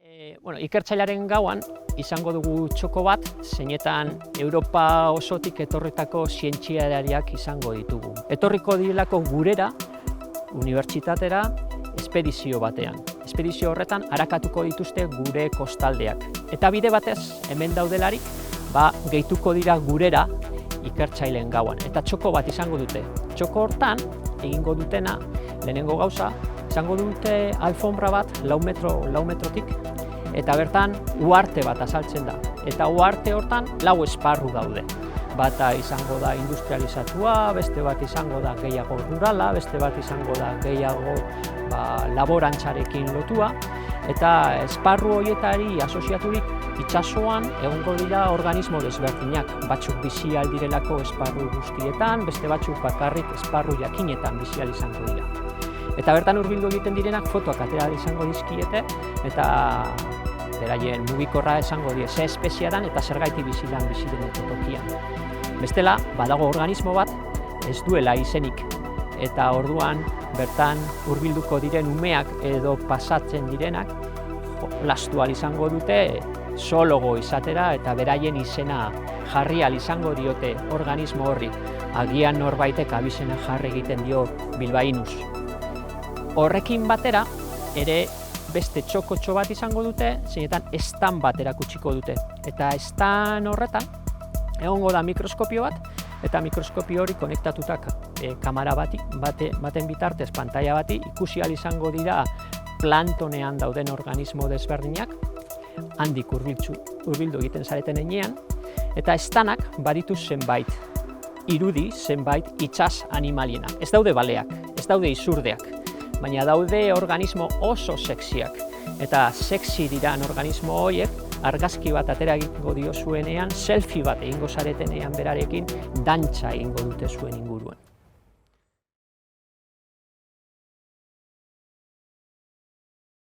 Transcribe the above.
Ikertzailearen gauan izango dugu txoko bat, zeinetan Europa osotik etorritako zientzialariak izango ditugu. Etorriko direlako gurera, unibertsitatera, espedizio batean. Espedizio horretan arakatuko dituzte gure kostaldeak. Eta bide batez, hemen daudelarik, gehituko dira gurera ikertzaileen gauan. Eta txoko bat izango dute. Txoko hortan, egingo dutena, lehenengo gauza, izango dute alfombra bat, 4 metrotik, eta bertan uharte bat azaltzen da. Eta uharte hortan 4 esparru daude. Bata izango da industrializatua, beste bat izango da gehiago rurala, beste bat izango da gehiago laborantzarekin lotua. Eta esparru horietari asoziaturik itsasoan egongo dira organismo desberdinak. Batzuk bizi ahal direlako esparru guztietan, beste batzuk bakarrik esparru jakinetan bizi ahal izango dira. Eta bertan hurbildu egiten direnak fotoak atera izango dizkiete, eta beraien mugikorra esango die ze espeziea dan eta zergaiti bizi den tokian. Bestela, badago organismo bat ez duela izenik, eta orduan bertan hurbilduko diren umeak edo pasatzen direnak lastu ahal izango dute zoologo izatera eta beraien izena jarri ahal izango diote organismo horri. Agian norbaitek abizena jarri egiten dio bilbainus. Horrekin batera, ere beste txokotxo bat izango dute, zeinetan stand bat erakutsiko dute. Eta stand horretan, egongo da mikroskopio bat, eta mikroskopio hori konektatutak kamera baten bitartez pantaila bati ikusi ahal izango dira plantonean dauden organismo desberdinak, handik hurbildu egiten zareten heinean, eta standak baditu zenbait irudi, zenbait itsas animalienak. Ez daude baleak, ez daude izurdeak, baina daude organismo oso sexiak. Eta sexy diran organismo horiek, argazki bat atera egingo diozuenean, selfie bat egingo zaretenean berarekin, dantza egingo dute zuen inguruan.